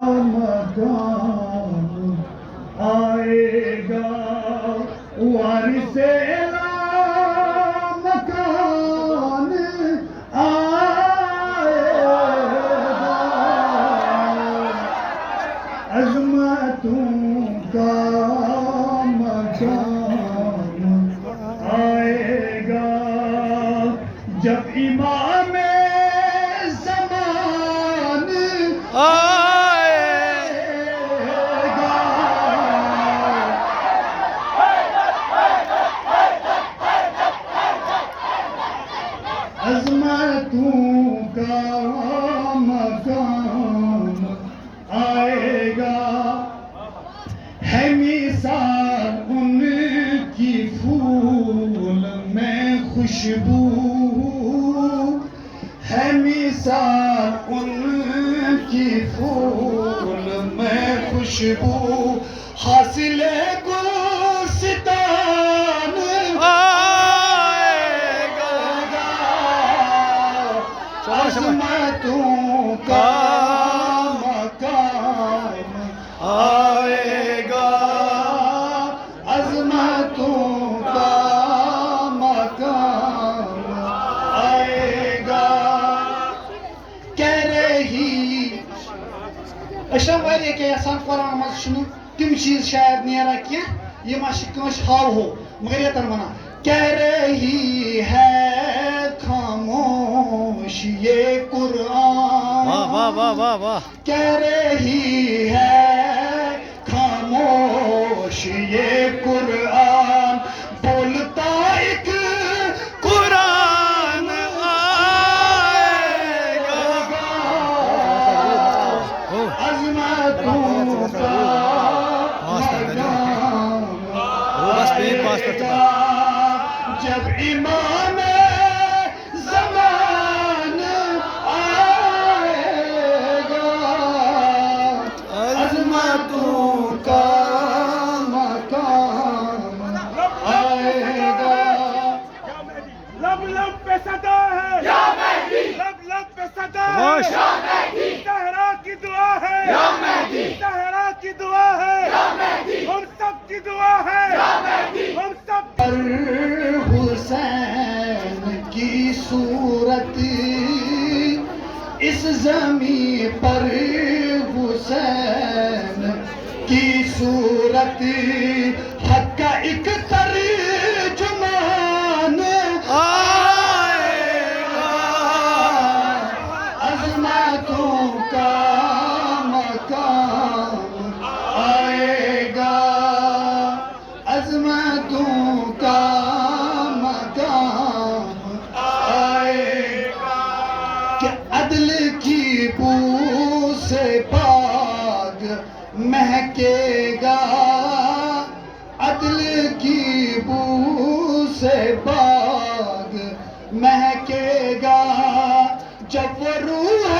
مکان آئے گا وارث مکان آئے گا عظمتوں کا مکان آئے گا جب امام زمان عظمتوں کا مقام آئے گا ہے مثال ان کی پھول میں خوشبو ہے مثال ان کی پھول میں خوشبو حاصل گلستان عظمتوں کا مقام آئے گا عظمتوں کا مقام آئے گا کہہ رہی اشرف واریاہ کینٛہہ یژھان قرآن منٛز چھُنہٕ تِم چیٖز شاید نیران کینٛہہ یِم اَسہِ کٲنٛسہِ ہاوہو مگر ییٚتٮ۪ن وَنان کہہ رہی ہے خاموش یہ قرآن واہ واہ واہ واہ کہہ رہی ہے خاموش یہ قرآن بولتا ایک قرآن آئے گا عظمتوں کا مقام آئے گا جب امام زمان آئے گا عظمتوں کا مقام آئے گا لب لب پہ صدا ہے یا مہدی لب لب پہ صدا ہے یا مہدی زہرا کی دعا ہے یا مہدی زہرا کی دعا ہے یا مہدی ہم سب کی دعا ہے یا مہدی ہم سب پر حسین کی صورت اس زمین پر حسین کی صورت حق کا ایک ترجمان آئے گا عظمتوں کا مقام آئے گا عظمتوں کا مقام آئے گا کہ عدل کی بو سے باغ مہکے گا عدل کی بو سے باغ مہکے گا جب وہ روح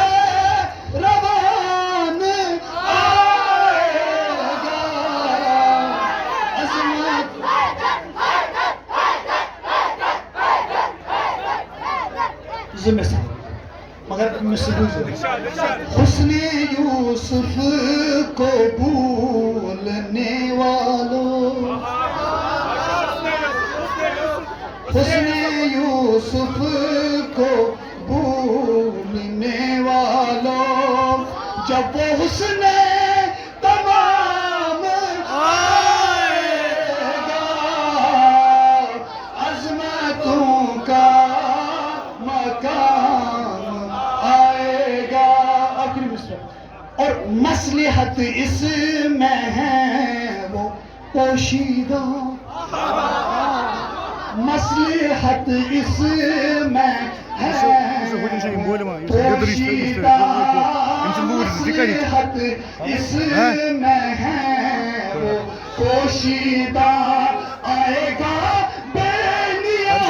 روان آئے گا عظمت ذمہ سے مگر حسن یوسف کو بھولنے والوں حسن یوسف کو بھولنے والوں جب وہ حسن تمام آئے گا عظمتوں کا مقام آئے گا آخری مصرع اور مصلحت اس میں ہے وہ پوشیدہ مصلحت اس میں ہے پوشیدہ مصلحت اس میں ہے وہ پوشیدہ آئے گا بے نیاز